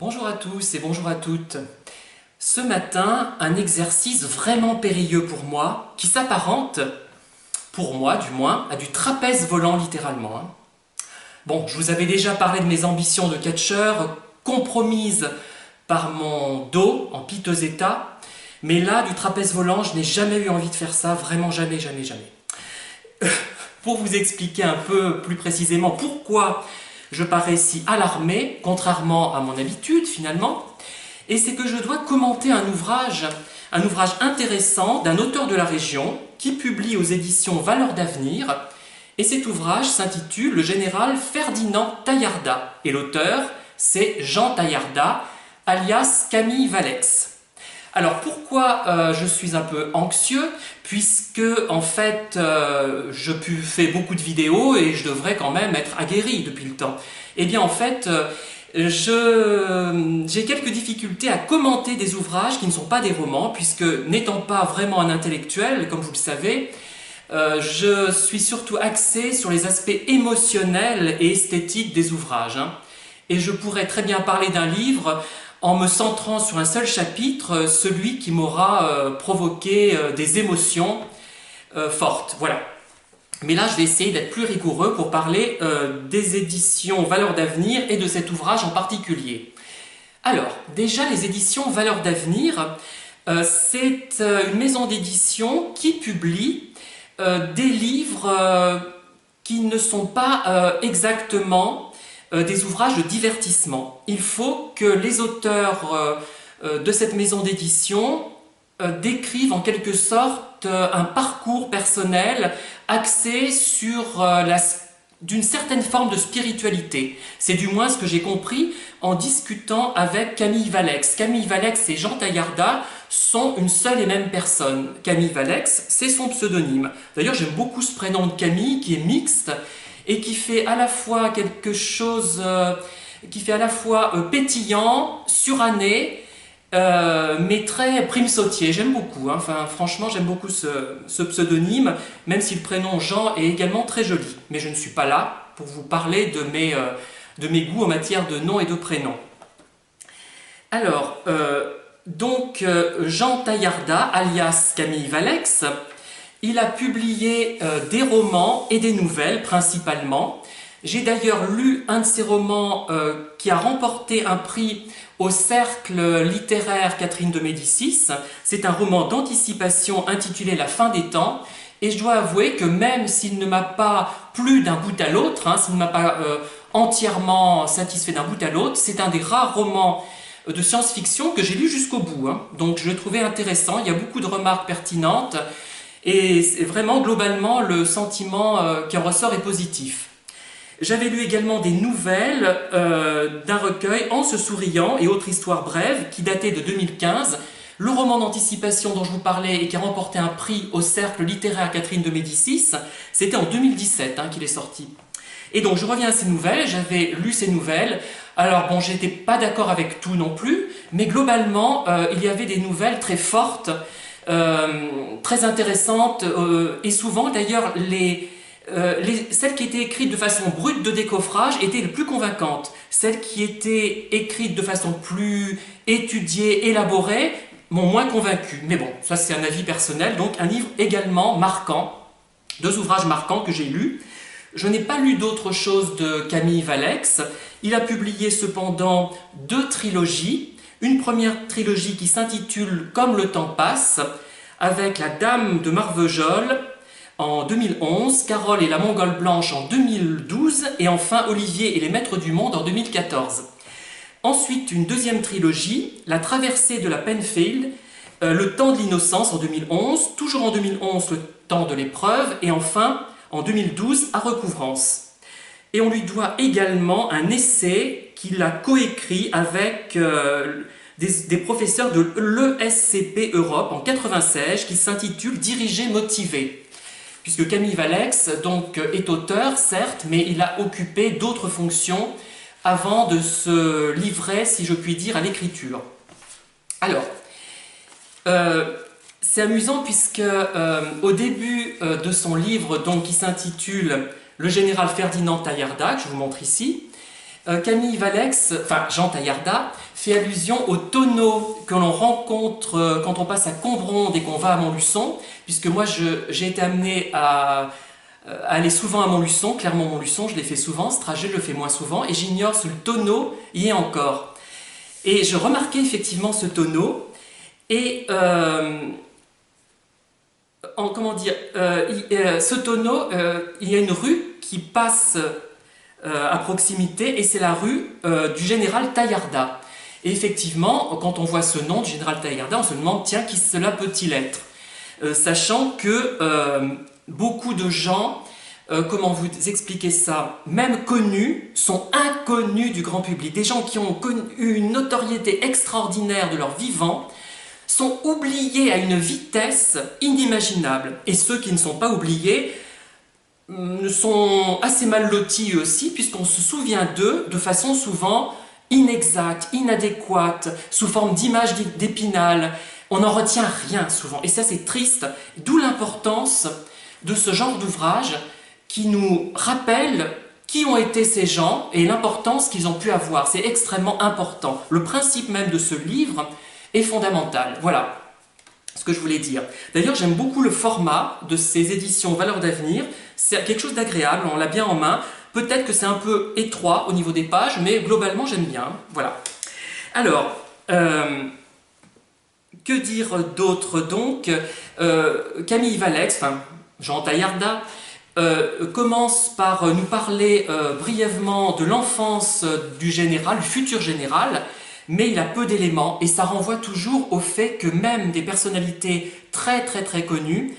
Bonjour à tous et bonjour à toutes. Ce matin, un exercice vraiment périlleux pour moi, qui s'apparente, pour moi du moins, à du trapèze volant littéralement. Bon, je vous avais déjà parlé de mes ambitions de catcheur, compromises par mon dos en piteux état, mais là, du trapèze volant, je n'ai jamais eu envie de faire ça, vraiment jamais, jamais, jamais. Pour vous expliquer un peu plus précisément pourquoi je parais si alarmé, contrairement à mon habitude finalement, et c'est que je dois commenter un ouvrage intéressant d'un auteur de la région qui publie aux éditions Valeurs d'Avenir, et cet ouvrage s'intitule Le général Ferdinand Taillardat, et l'auteur c'est Jean Taillardat, alias Camille Valex. Alors pourquoi je suis un peu anxieux? Puisque en fait je fais beaucoup de vidéos et je devrais quand même être aguerri depuis le temps. Eh bien en fait j'ai quelques difficultés à commenter des ouvrages qui ne sont pas des romans, puisque n'étant pas vraiment un intellectuel, comme vous le savez, je suis surtout axé sur les aspects émotionnels et esthétiques des ouvrages. Et je pourrais très bien parler d'un livre en me centrant sur un seul chapitre, celui qui m'aura provoqué des émotions fortes. Voilà. Mais là, je vais essayer d'être plus rigoureux pour parler des éditions Valeurs d'Avenir et de cet ouvrage en particulier. Alors, déjà, les éditions Valeurs d'Avenir, c'est une maison d'édition qui publie des livres qui ne sont pas exactement des ouvrages de divertissement. Il faut que les auteurs de cette maison d'édition décrivent en quelque sorte un parcours personnel axé sur d'une certaine forme de spiritualité. C'est du moins ce que j'ai compris en discutant avec Camille Valex. Camille Valex et Jean Taillardat sont une seule et même personne. Camille Valex, c'est son pseudonyme. D'ailleurs, j'aime beaucoup ce prénom de Camille qui est mixte et qui fait à la fois quelque chose qui fait à la fois pétillant, suranné, mais très prime-sautier. J'aime beaucoup, hein. Enfin, franchement, j'aime beaucoup ce pseudonyme, même si le prénom Jean est également très joli. Mais je ne suis pas là pour vous parler de mes goûts en matière de noms et de prénoms. Alors, Jean Taillardat, alias Camille Valex, il a publié des romans et des nouvelles principalement. J'ai d'ailleurs lu un de ses romans qui a remporté un prix au Cercle littéraire Catherine de Médicis. C'est un roman d'anticipation intitulé La fin des temps. Et je dois avouer que même s'il ne m'a pas plu d'un bout à l'autre, s'il ne m'a pas entièrement satisfait d'un bout à l'autre, c'est un des rares romans de science-fiction que j'ai lu jusqu'au bout. Donc je le trouvais intéressant, il y a beaucoup de remarques pertinentes. Et vraiment, globalement, le sentiment qui en ressort est positif. J'avais lu également des nouvelles d'un recueil En se souriant et autres histoires brèves qui datait de 2015. Le roman d'anticipation dont je vous parlais et qui a remporté un prix au Cercle littéraire Catherine de Médicis, c'était en 2017 qu'il est sorti. Et donc je reviens à ces nouvelles, j'avais lu ces nouvelles. Alors bon, j'étais pas d'accord avec tout non plus, mais globalement, il y avait des nouvelles très fortes, très intéressantes, et souvent d'ailleurs celles qui étaient écrites de façon brute de décoffrage étaient les plus convaincantes. Celles qui étaient écrites de façon plus étudiée, élaborée, m'ont moins convaincu. Mais bon, ça c'est un avis personnel, donc un livre également marquant, deux ouvrages marquants que j'ai lus. Je n'ai pas lu d'autre chose de Camille Valex. Il a publié cependant deux trilogies. Une première trilogie qui s'intitule Comme le temps passe, avec La Dame de Marvejol en 2011, Carole et la Mongole Blanche en 2012, et enfin Olivier et les Maîtres du Monde en 2014. Ensuite, une deuxième trilogie, La Traversée de la Penfield, Le Temps de l'Innocence en 2011, toujours en 2011, Le Temps de l'Épreuve, et enfin, en 2012, À Recouvrance. Et on lui doit également un essai qu'il a coécrit avec des professeurs de l'ESCP Europe en 96, qui s'intitule Diriger, motiver. Puisque Camille Valex donc, est auteur, certes, mais il a occupé d'autres fonctions avant de se livrer, si je puis dire, à l'écriture. Alors, c'est amusant puisque au début de son livre, donc, qui s'intitule Le général Ferdinand Taillardat, que je vous montre ici, Camille Valex, enfin Jean Taillardat, fait allusion aux tonneaux que l'on rencontre quand on passe à Combronde et qu'on va à Montluçon, puisque moi j'ai été amené à aller souvent à Montluçon, Clermont-Montluçon, je l'ai fait souvent, ce trajet je le fais moins souvent, et j'ignore si le tonneau y est encore. Et je remarquais effectivement ce tonneau, et comment dire, ce tonneau, il y a une rue qui passe à proximité, et c'est la rue du général Taillardat. Et effectivement, quand on voit ce nom du général Taillardat, on se demande, tiens, qui cela peut-il être? Sachant que beaucoup de gens, comment vous expliquer ça, même connus, sont inconnus du grand public. Des gens qui ont eu une notoriété extraordinaire de leur vivant sont oubliés à une vitesse inimaginable. Et ceux qui ne sont pas oubliés sont assez mal lotis eux aussi, puisqu'on se souvient d'eux de façon souvent inexacte, inadéquate, sous forme d'images d'Épinal. On n'en retient rien souvent, et ça c'est triste, d'où l'importance de ce genre d'ouvrage qui nous rappelle qui ont été ces gens et l'importance qu'ils ont pu avoir. C'est extrêmement important. Le principe même de ce livre est fondamental. Voilà ce que je voulais dire. D'ailleurs, j'aime beaucoup le format de ces éditions Valeurs d'avenir. C'est quelque chose d'agréable, on l'a bien en main. Peut-être que c'est un peu étroit au niveau des pages, mais globalement, j'aime bien. Voilà. Alors, que dire d'autre donc? Camille Valex, enfin Jean Taillardat, commence par nous parler brièvement de l'enfance du général, du futur général, mais il a peu d'éléments et ça renvoie toujours au fait que même des personnalités très très très connues,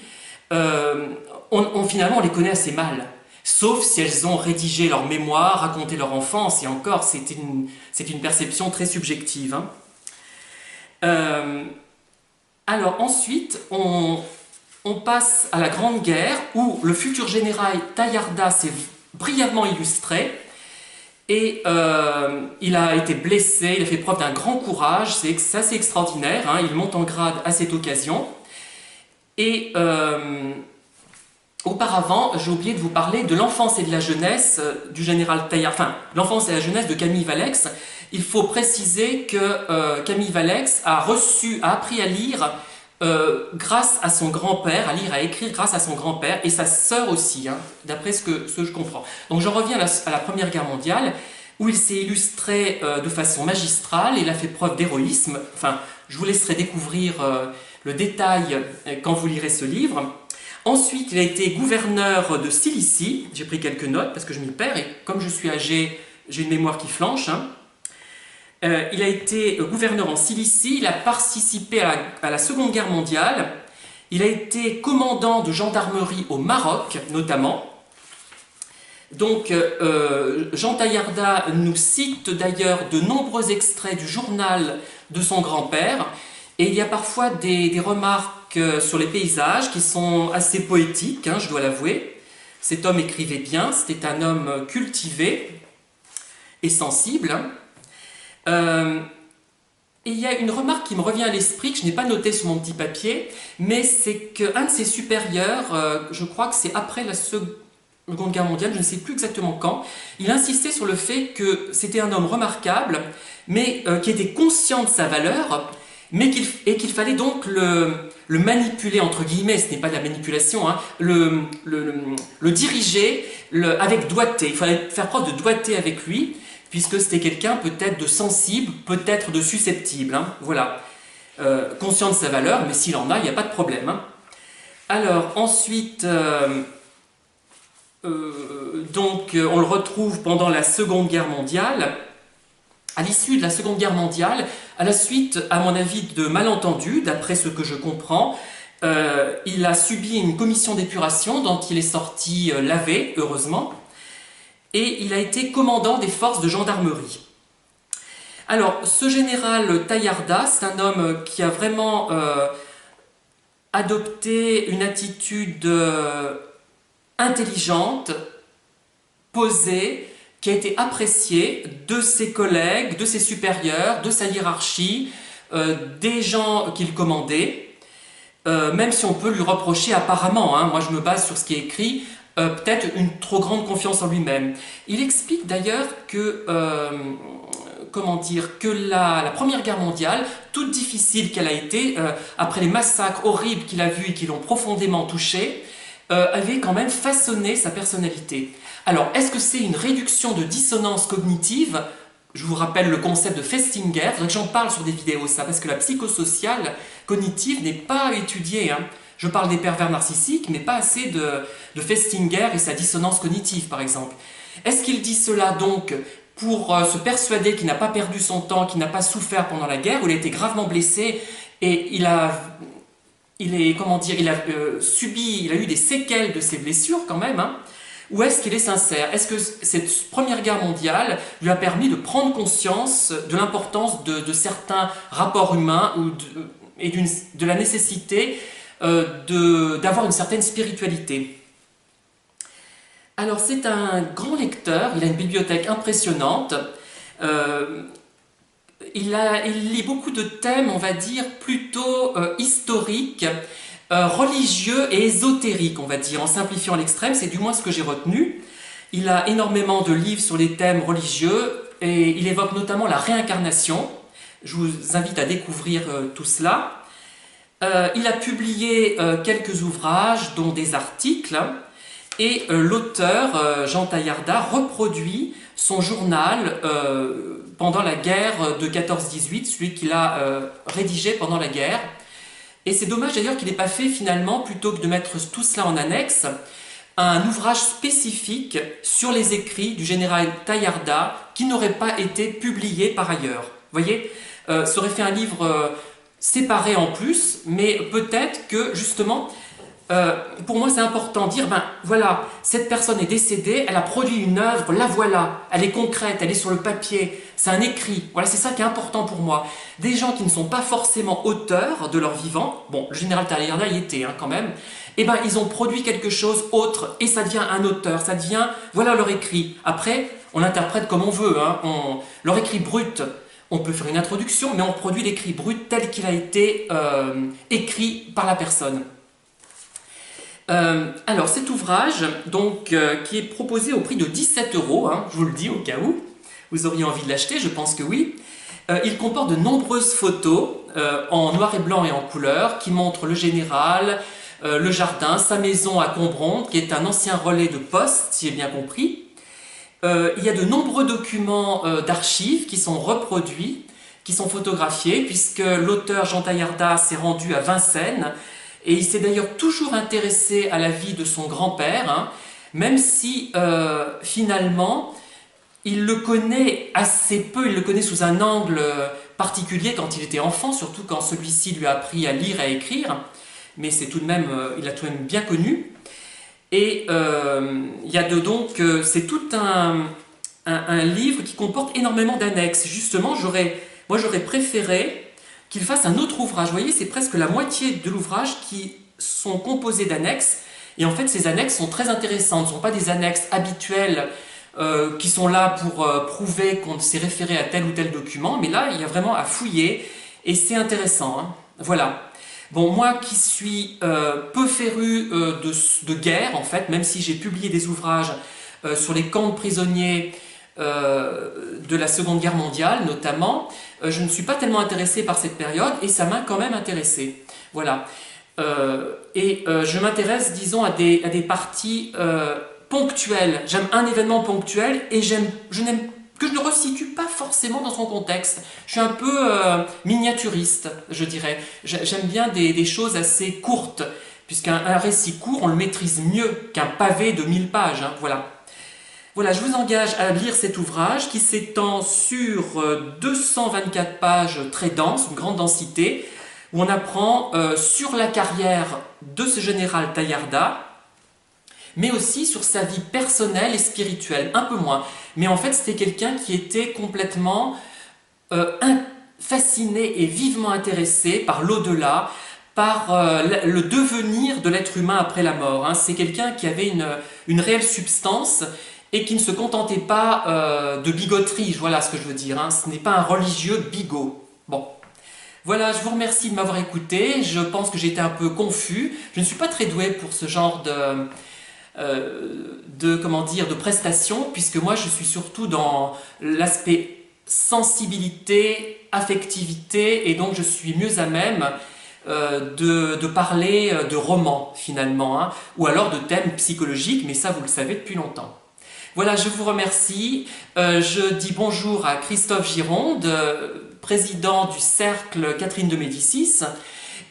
finalement on les connaît assez mal. Sauf si elles ont rédigé leur mémoire, raconté leur enfance, et encore c'est une perception très subjective. Hein. Alors ensuite, on passe à la Grande Guerre, où le futur général Taillardat s'est brièvement illustré, et il a été blessé, il a fait preuve d'un grand courage, c'est assez extraordinaire, hein, il monte en grade à cette occasion. Et auparavant, j'ai oublié de vous parler de l'enfance et de la jeunesse du général Taillardat, enfin, l'enfance et la jeunesse de Camille Valex. Il faut préciser que Camille Valex a appris à lire grâce à son grand-père, à lire, à écrire grâce à son grand-père, et sa sœur aussi, hein, d'après ce que je comprends. Donc je reviens à la Première Guerre mondiale, où il s'est illustré de façon magistrale, et il a fait preuve d'héroïsme. Enfin, je vous laisserai découvrir le détail quand vous lirez ce livre. Ensuite, il a été gouverneur de Cilicie, j'ai pris quelques notes parce que je m'y perds, et comme je suis âgé, j'ai une mémoire qui flanche, hein. Il a été gouverneur en Cilicie, il a participé à la Seconde Guerre mondiale, il a été commandant de gendarmerie au Maroc, notamment. Donc, Jean Taillardat nous cite d'ailleurs de nombreux extraits du journal de son grand-père, et il y a parfois des remarques sur les paysages qui sont assez poétiques, hein, je dois l'avouer. Cet homme écrivait bien, c'était un homme cultivé et sensible. Et il y a une remarque qui me revient à l'esprit, que je n'ai pas notée sur mon petit papier, mais c'est qu'un de ses supérieurs, je crois que c'est après la Seconde Guerre mondiale, je ne sais plus exactement quand, il insistait sur le fait que c'était un homme remarquable, mais qui était conscient de sa valeur, mais qu'il fallait donc le manipuler, entre guillemets, ce n'est pas de la manipulation, hein, le diriger avec doigté. Il fallait faire preuve de doigté avec lui, puisque c'était quelqu'un peut-être de sensible, peut-être de susceptible. Hein, voilà. Conscient de sa valeur, mais s'il en a, il n'y a pas de problème. Hein. Alors, ensuite, donc, on le retrouve pendant la Seconde Guerre mondiale. À l'issue de la Seconde Guerre mondiale, à la suite, à mon avis, de malentendus, d'après ce que je comprends, il a subi une commission d'épuration dont il est sorti lavé, heureusement, et il a été commandant des forces de gendarmerie. Alors, ce général Taillardat, c'est un homme qui a vraiment adopté une attitude intelligente, posée, qui a été appréciée de ses collègues, de ses supérieurs, de sa hiérarchie, des gens qu'il commandait, même si on peut lui reprocher apparemment, hein, moi je me base sur ce qui est écrit, peut-être une trop grande confiance en lui-même. Il explique d'ailleurs que, comment dire, que la Première Guerre mondiale, toute difficile qu'elle a été, après les massacres horribles qu'il a vus et qui l'ont profondément touché, avait quand même façonné sa personnalité. Alors, est-ce que c'est une réduction de dissonance cognitive? Je vous rappelle le concept de Festinger, il faudrait que j'en parle sur des vidéos, ça, parce que la psychosociale cognitive n'est pas étudiée. Hein. Je parle des pervers narcissiques, mais pas assez de Festinger et sa dissonance cognitive, par exemple. Est-ce qu'il dit cela donc pour se persuader qu'il n'a pas perdu son temps, qu'il n'a pas souffert pendant la guerre, où il a été gravement blessé et comment dire, il a subi, il a eu des séquelles de ses blessures quand même, hein. Ou est-ce qu'il est sincère? Est-ce que cette Première Guerre mondiale lui a permis de prendre conscience de l'importance certains rapports humains et de la nécessité d'avoir une certaine spiritualité? Alors c'est un grand lecteur, il a une bibliothèque impressionnante, il lit beaucoup de thèmes, on va dire, plutôt historiques, religieux et ésotériques, on va dire, en simplifiant à l'extrême, c'est du moins ce que j'ai retenu. Il a énormément de livres sur les thèmes religieux et il évoque notamment la réincarnation. Je vous invite à découvrir tout cela. Il a publié quelques ouvrages, dont des articles, et l'auteur, Jean Taillarda, reproduit son journal pendant la guerre de 14-18, celui qu'il a rédigé pendant la guerre. Et c'est dommage d'ailleurs qu'il n'ait pas fait finalement, plutôt que de mettre tout cela en annexe, un ouvrage spécifique sur les écrits du général Taillarda qui n'aurait pas été publié par ailleurs. Vous voyez, ça aurait fait un livre séparé en plus, mais peut-être que justement, pour moi c'est important de dire, ben voilà, cette personne est décédée, elle a produit une œuvre, la voilà, elle est concrète, elle est sur le papier, c'est un écrit, voilà, c'est ça qui est important pour moi. Des gens qui ne sont pas forcément auteurs de leur vivant, bon, le général Taillarda y était quand même, et ben ils ont produit quelque chose autre, et ça devient un auteur, ça devient, voilà leur écrit. Après, on l'interprète comme on veut, hein, leur écrit brut, on peut faire une introduction, mais on produit l'écrit brut tel qu'il a été écrit par la personne. Alors cet ouvrage, donc, qui est proposé au prix de 17 €, hein, je vous le dis au cas où vous auriez envie de l'acheter, je pense que oui, il comporte de nombreuses photos en noir et blanc et en couleur qui montrent le général, le jardin, sa maison à Combronde, qui est un ancien relais de poste, si j'ai bien compris. Il y a de nombreux documents d'archives qui sont reproduits, qui sont photographiés, puisque l'auteur Jean Taillarda s'est rendu à Vincennes, et il s'est d'ailleurs toujours intéressé à la vie de son grand-père, hein, même si finalement il le connaît assez peu, il le connaît sous un angle particulier quand il était enfant, surtout quand celui-ci lui a appris à lire et à écrire, mais c'est tout de même, il l'a tout de même bien connu. Et il y a donc, c'est tout un livre qui comporte énormément d'annexes. Justement, moi j'aurais préféré qu'il fasse un autre ouvrage. Vous voyez, c'est presque la moitié de l'ouvrage qui sont composés d'annexes. Et en fait, ces annexes sont très intéressantes. Ce ne sont pas des annexes habituelles qui sont là pour prouver qu'on s'est référé à tel ou tel document. Mais là, il y a vraiment à fouiller. Et c'est intéressant. Hein. Voilà. Bon, moi qui suis peu féru de guerre, en fait, même si j'ai publié des ouvrages sur les camps de prisonniers de la Seconde Guerre mondiale, notamment, je ne suis pas tellement intéressé par cette période et ça m'a quand même intéressé. Voilà. Je m'intéresse, disons, à des parties ponctuelles. J'aime un événement ponctuel et je ne resitue pas forcément dans son contexte. Je suis un peu miniaturiste, je dirais. J'aime bien des choses assez courtes, puisqu'un récit court, on le maîtrise mieux qu'un pavé de 1000 pages. Hein, voilà. Voilà, je vous engage à lire cet ouvrage qui s'étend sur 224 pages très denses, une grande densité, où on apprend sur la carrière de ce général Taillarda, mais aussi sur sa vie personnelle et spirituelle, un peu moins. Mais en fait, c'était quelqu'un qui était complètement fasciné et vivement intéressé par l'au-delà, par le devenir de l'être humain après la mort. Hein. C'est quelqu'un qui avait une réelle substance et qui ne se contentait pas de bigoterie, voilà ce que je veux dire. Hein. Ce n'est pas un religieux bigot. Bon. Voilà, je vous remercie de m'avoir écouté. Je pense que j'ai été un peu confus. Je ne suis pas très doué pour ce genre comment dire, de prestation, puisque moi je suis surtout dans l'aspect sensibilité, affectivité, et donc je suis mieux à même de parler de romans finalement, hein, ou alors de thèmes psychologiques, mais ça vous le savez depuis longtemps. Voilà, je vous remercie. Je dis bonjour à Christophe Gironde, président du Cercle Catherine de Médicis,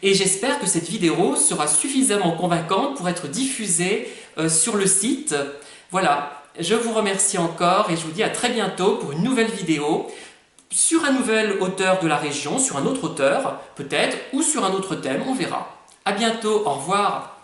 et j'espère que cette vidéo sera suffisamment convaincante pour être diffusée sur le site. Voilà, je vous remercie encore et je vous dis à très bientôt pour une nouvelle vidéo sur un nouvel auteur de la région, sur un autre auteur peut-être, ou sur un autre thème, on verra. À bientôt, au revoir.